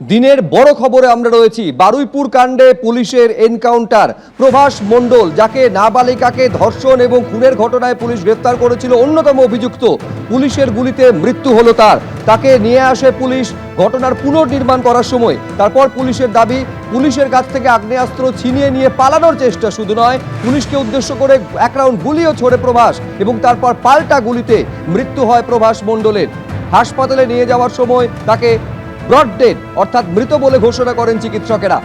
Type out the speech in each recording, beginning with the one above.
দিনের বড় খবরে আমরা রয়েছি। বারুইপুর কাণ্ডে পুলিশের এনকাউন্টার। প্রভাস মণ্ডল, যাকে নাবালিকাকে ধর্ষণ এবং খুনের ঘটনায় পুলিশ গ্রেফতার করেছিল, অন্যতম অভিযুক্ত, পুলিশের গুলিতে মৃত্যু হলো তাকে নিয়ে আসে পুলিশ ঘটনার পুনর্নির্মাণ করার সময়। তারপর পুলিশের দাবি, পুলিশের কাছ থেকে আগ্নেয়াস্ত্র ছিনিয়ে নিয়ে পালানোর চেষ্টা শুধু নয়, পুলিশকে উদ্দেশ্য করে এক রাউন্ড গুলিও ছোড়ে প্রভাস এবং তারপর পাল্টা গুলিতে মৃত্যু হয় প্রভাস মণ্ডলের। হাসপাতালে নিয়ে যাওয়ার সময় তাকে ব্রড ডেড অর্থাৎ মৃত বলে ঘোষণা করেন চিকিৎসকেরা।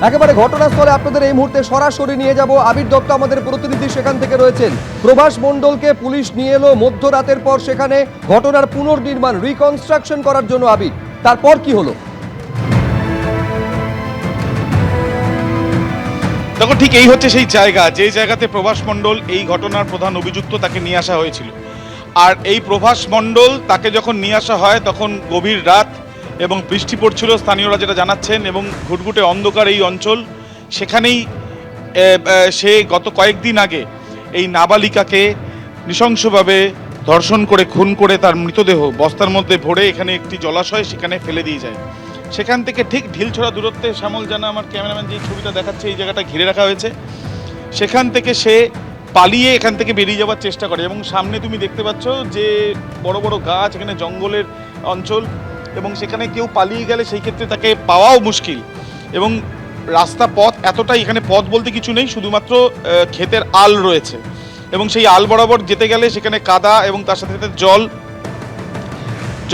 একেবারে ঘটনাস্থলে আপনাদের এই মুহূর্তে সরাসরি নিয়ে যাব। আবির দত্ত আমাদের প্রতিনিধি সেখান থেকে রয়েছেন। প্রভাস মণ্ডলকে পুলিশ নিয়ে এলো মধ্যরাতের পর সেখানে ঘটনার পুনর্নির্মাণ রিকনস্ট্রাকশন করার জন্য। আবির, তারপর কি হলো? দেখো, ঠিক এই হচ্ছে সেই জায়গা, যে জায়গাতে প্রভাস মণ্ডল এই ঘটনার প্রধান অভিযুক্ত, তাকে নিয়ে আসা হয়েছিল। আর এই প্রভাস মণ্ডল তাকে যখন নিয়ে আসা হয় তখন গভীর রাত এবং বৃষ্টি পড়ছিল, স্থানীয়রা যেটা জানাচ্ছেন, এবং ঘুটঘুটে অন্ধকার এই অঞ্চল। সেখানেই সে গত কয়েকদিন আগে এই নাবালিকাকে নৃশংসভাবে ধর্ষণ করে খুন করে তার মৃতদেহ বস্তার মধ্যে ভরে এখানে একটি জলাশয় সেখানে ফেলে দিয়ে যায়। সেখান থেকে ঠিক ঢিলছোড়া দূরত্বে, শ্যামল জানা আমার ক্যামেরাম্যান যে ছবিটা দেখাচ্ছে, এই জায়গাটা ঘিরে রাখা হয়েছে। সেখান থেকে সে পালিয়ে এখান থেকে বেরিয়ে যাওয়ার চেষ্টা করে এবং সামনে তুমি দেখতে পাচ্ছ যে বড় বড় গাছ, এখানে জঙ্গলের অঞ্চল, এবং সেখানে কেউ পালিয়ে গেলে সেই ক্ষেত্রে তাকে পাওয়াও মুশকিল। এবং রাস্তা পথ এতটাই, এখানে পথ বলতে কিছু নেই, শুধুমাত্র ক্ষেতের আল রয়েছে, এবং সেই আল বরাবর যেতে গেলে সেখানে কাদা এবং তার সাথে সাথে জল।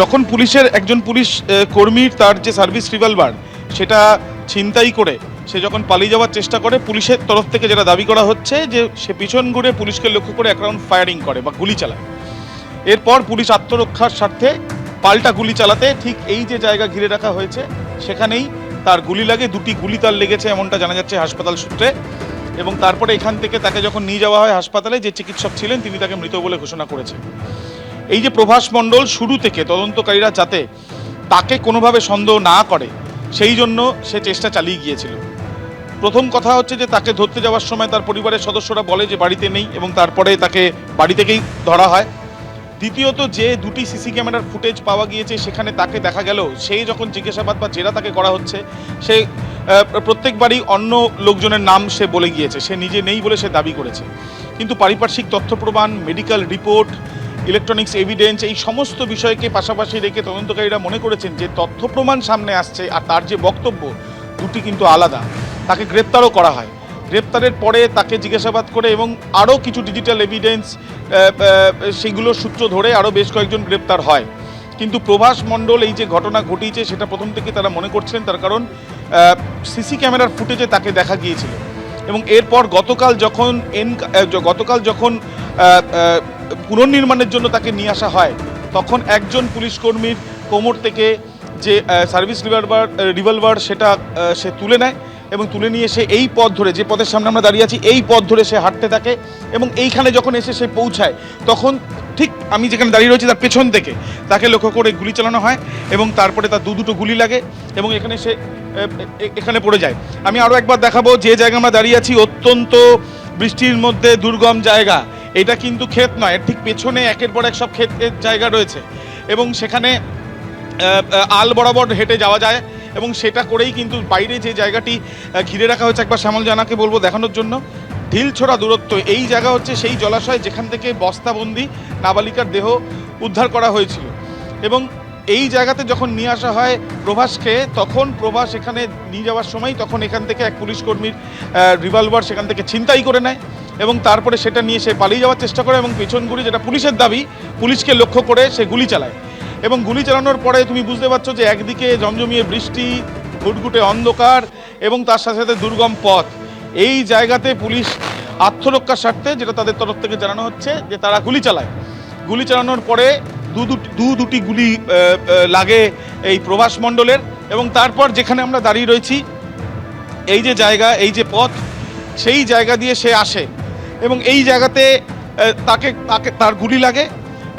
যখন পুলিশের একজন পুলিশ কর্মীর তার যে সার্ভিস রিভলভার সেটা ছিনতাই করে সে যখন পালিয়ে যাওয়ার চেষ্টা করে, পুলিশের তরফ থেকে যেটা দাবি করা হচ্ছে যে সে পিছন ঘুরে পুলিশকে লক্ষ্য করে এক রাউন্ড ফায়ারিং করে বা গুলি চালায়। এরপর পুলিশ আত্মরক্ষার স্বার্থে পাল্টা গুলি চালাতে ঠিক এই যে জায়গা ঘিরে রাখা হয়েছে সেখানেই তার গুলি লাগে। দুটি গুলি তার লেগেছে এমনটা জানা যাচ্ছে হাসপাতাল সূত্রে। এবং তারপরে এখান থেকে তাকে যখন নিয়ে যাওয়া হয় হাসপাতালে, যে চিকিৎসক ছিলেন তিনি তাকে মৃত বলে ঘোষণা করেছেন। এই যে প্রভাস মণ্ডল, শুরু থেকে তদন্তকারীরা যাতে তাকে কোনোভাবে সন্দেহ না করে সেই জন্য সে চেষ্টা চালিয়ে গিয়েছিল। প্রথম কথা হচ্ছে যে তাকে ধরতে যাওয়ার সময় তার পরিবারের সদস্যরা বলে যে বাড়িতে নেই, এবং তারপরে তাকে বাড়ি থেকেই ধরা হয়। দ্বিতীয়ত, যে দুটি সিসি ক্যামেরার ফুটেজ পাওয়া গিয়েছে সেখানে তাকে দেখা গেল সেই যখন জিজ্ঞাসাবাদ বা জেরা তাকে করা হচ্ছে, সে প্রত্যেকবারই অন্য লোকজনের নাম সে বলে গিয়েছে, সে নিজে নেই বলে সে দাবি করেছে। কিন্তু পারিপার্শ্বিক তথ্য প্রমাণ, মেডিকেল রিপোর্ট, ইলেকট্রনিক্স এভিডেন্স, এই সমস্ত বিষয়কে পাশাপাশি রেখে তদন্তকারীরা মনে করেছেন যে তথ্য প্রমাণ সামনে আসছে আর তার যে বক্তব্য, দুটি কিন্তু আলাদা। তাকে গ্রেপ্তারও করা হয়। গ্রেপ্তারের পরে তাকে জিজ্ঞাসাবাদ করে এবং আরও কিছু ডিজিটাল এভিডেন্স, সেগুলোর সূত্র ধরে আরও বেশ কয়েকজন গ্রেপ্তার হয়। কিন্তু প্রভাস মণ্ডল এই যে ঘটনা ঘটিয়েছে সেটা প্রথম থেকে তারা মনে করছিলেন, তার কারণ সিসি ক্যামেরার ফুটেজে তাকে দেখা গিয়েছিল। এবং এরপর গতকাল যখন পুনর্নির্মাণের জন্য তাকে নিয়ে আসা হয় তখন একজন পুলিশ কর্মীর কোমর থেকে যে সার্ভিস রিভলভার সেটা সে তুলে নেয় এবং তুলে নিয়ে সে এই পথ ধরে, যে পথের সামনে আমরা দাঁড়িয়ে আছি, এই পথ ধরে সে হাঁটতে থাকে। এবং এইখানে যখন এসে সে পৌঁছায় তখন ঠিক আমি যেখানে দাঁড়িয়ে রয়েছি তার পেছন থেকে তাকে লক্ষ্য করে গুলি চালানো হয় এবং তারপরে তার দুটো গুলি লাগে এবং এখানে সে এখানে পড়ে যায়। আমি আরও একবার দেখাবো, যে জায়গায় আমরা দাঁড়িয়ে আছি অত্যন্ত বৃষ্টির মধ্যে দুর্গম জায়গা। এটা কিন্তু ক্ষেত নয়, এর ঠিক পেছনে একের পর এক সব ক্ষেতের জায়গা রয়েছে এবং সেখানে আল বরাবর হেঁটে যাওয়া যায়। এবং সেটা করেই কিন্তু বাইরে যে জায়গাটি ঘিরে রাখা হয়েছে, একবার শ্যামল জানাকে বলবো দেখানোর জন্য। ঢিলছোড়া দূরত্ব, এই জায়গা হচ্ছে সেই জলাশয় যেখান থেকে বস্তাবন্দি নাবালিকার দেহ উদ্ধার করা হয়েছিল। এবং এই জায়গাতে যখন নিয়ে আসা হয় প্রভাসকে, তখন প্রভাস এখানে নিয়ে যাওয়ার সময় তখন এখান থেকে এক পুলিশ কর্মীর রিভলভার সেখান থেকে ছিনতাই করে নেয় এবং তারপরে সেটা নিয়ে সে পালিয়ে যাওয়ার চেষ্টা করে এবং পেছন ঘুরে, যেটা পুলিশের দাবি, পুলিশকে লক্ষ্য করে সে গুলি চালায়। এবং গুলি চালানোর পরে তুমি বুঝতে পারছো যে একদিকে জমজমিয়ে বৃষ্টি, ঘুটঘুটে অন্ধকার এবং তার সাথে সাথে দুর্গম পথ। এই জায়গাতে পুলিশ আত্মরক্ষার স্বার্থে, যেটা তাদের তরফ থেকে জানানো হচ্ছে, যে তারা গুলি চালায়। গুলি চালানোর পরে দুটি গুলি লাগে এই প্রভাস মণ্ডলের। এবং তারপর যেখানে আমরা দাঁড়িয়ে রয়েছি, এই যে জায়গা, এই যে পথ, সেই জায়গা দিয়ে সে আসে এবং এই জায়গাতে তার গুলি লাগে।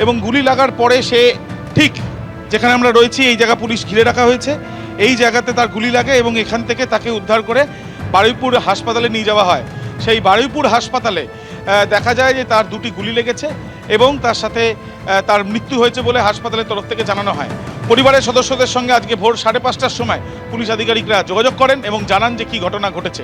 এবং গুলি লাগার পরে সে ঠিক যেখানে আমরা রয়েছি, এই জায়গা পুলিশ ঘিরে রাখা হয়েছে, এই জায়গাতে তার গুলি লাগে এবং এখান থেকে তাকে উদ্ধার করে বারুইপুর হাসপাতালে নিয়ে যাওয়া হয়। সেই বারুইপুর হাসপাতালে দেখা যায় যে তার 2টি গুলি লেগেছে এবং তার সাথে তার মৃত্যু হয়েছে বলে হাসপাতালের তরফ থেকে জানানো হয়। পরিবারের সদস্যদের সঙ্গে আজকে ভোর 5:30টার সময় পুলিশ আধিকারিকরা যোগাযোগ করেন এবং জানান যে কী ঘটনা ঘটেছে।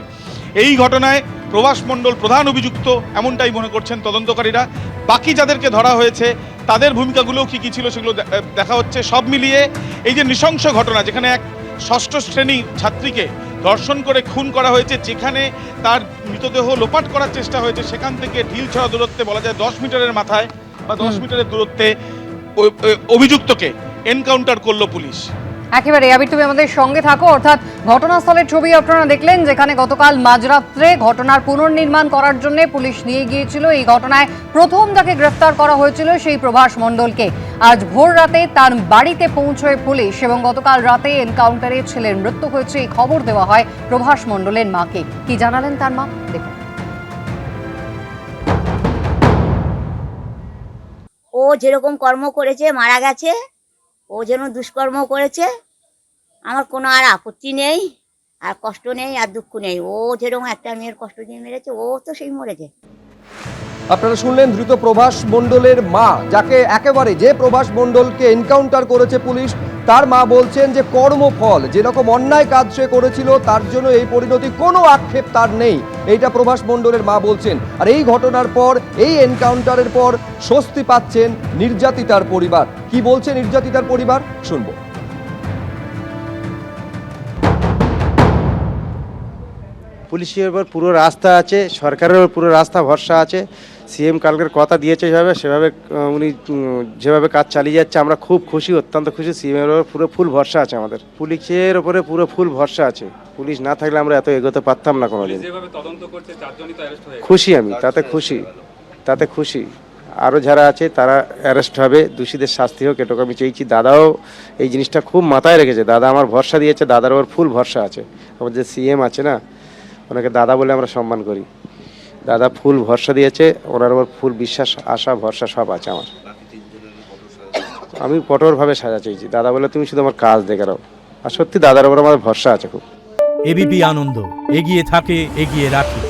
এই ঘটনায় প্রভাস মণ্ডল প্রধান অভিযুক্ত এমনটাই মনে করছেন তদন্তকারীরা। বাকি যাদেরকে ধরা হয়েছে তাদের ভূমিকাগুলোও কী কী ছিল সেগুলো দেখা হচ্ছে। সব মিলিয়ে এই যে নৃশংস ঘটনা, যেখানে এক 6ষ্ঠ শ্রেণী ছাত্রীকে ধর্ষণ করে খুন করা হয়েছে, যেখানে তার মৃতদেহ লোপাট করার চেষ্টা হয়েছে, সেখান থেকে ঢিল ছড়া দূরত্বে বলা যায় 10 মিটারের মাথায় বা 10 মিটারের দূরত্বে অভিযুক্তকে এনকাউন্টার করলো পুলিশ। একেবারে আবির, তুমি আমাদের সঙ্গে থাকো। অর্থাৎ ঘটনাস্থলের ছবি আপনারা দেখলেন, যেখানে গতকাল মাঝরাত্রে ঘটনার পুনর্নির্মাণ করার জন্য পুলিশ নিয়ে গিয়েছিল। এই ঘটনায় প্রথম যাকে গ্রেফতার করা হয়েছিল সেই প্রভাস মণ্ডলকে আজ ভোর রাতে তার বাড়িতে পৌঁছয় পুলিশ এবং গতকাল রাতে এনকাউন্টারে ছেলের মৃত্যু হয়েছে এই খবর দেওয়া হয় প্রভাস মণ্ডলের মাকে। কি জানালেন তার মা, দেখুন। ও যেরকম কর্ম করেছে, মারা গেছে, ও যেন দুষ্কর্ম করেছে, আমার কোনো আর আপত্তি নেই, আর কষ্ট নেই, আর দুঃখ নেই। ও যেরকম একটা মেয়ের কষ্ট দিয়ে মেরেছে, ও তো সেই মরেছে। আপনারা শুনলেন ধৃত প্রভাস মণ্ডলের মা, যাকে একেবারে যে প্রভাস মণ্ডলকে এনকাউন্টার করেছে পুলিশ, তার মা বলছেন যে কর্মফল, যেরকম অন্যায় কাজ সে করেছিল তার জন্য এই পরিণতি, কোনো আক্ষেপ তার নেই, এইটা প্রভাস মণ্ডলের মা বলছেন। আর এই ঘটনার পর, এই এনকাউন্টারের পর স্বস্তি পাচ্ছেন নির্যাতিতার পরিবার। কি বলছে নির্যাতিতার পরিবার, শুনবো। পুলিশের উপর পুরো রাস্তা আছে, সরকারের উপর পুরো রাস্তা ভরসা আছে। সিএম কালকের কথা দিয়েছে সেভাবে উনি যেভাবে কাজ চালিয়ে যাচ্ছে, আমরা খুব খুশি, অত্যন্ত খুশি। সিএমের উপর পুরো ফুল ভরসা আছে আমাদের, পুলিশের উপরে পুরো ফুল ভরসা আছে। পুলিশ না থাকলে আমরা এত এগোতে পারতাম না কোনোদিন। খুশি আমি, তাতে খুশি। আরও যারা আছে তারা অ্যারেস্ট হবে, দোষীদের শাস্তি হোক, এটুকু আমি চেয়েছি। দাদাও এই জিনিসটা খুব মাথায় রেখেছে, দাদা আমার ভরসা দিয়েছে, দাদার ওপর ফুল ভরসা আছে। আমাদের যে সিএম আছে না, ওনাকে দাদা বলে আমরা সম্মান করি। দাদা ফুল ভরসা দিয়েছে, ওনার উপর ফুল বিশ্বাস, আশা, ভরসা সব আছে আমার। আমি কঠোরভাবে সাজা চেয়েছি, দাদা বলে তুমি শুধু আমার কাজ দেখে নাও। আর সত্যি দাদার উপর আমার ভরসা আছে খুব। এবিপি আনন্দ, এগিয়ে থাকে, এগিয়ে রাখে।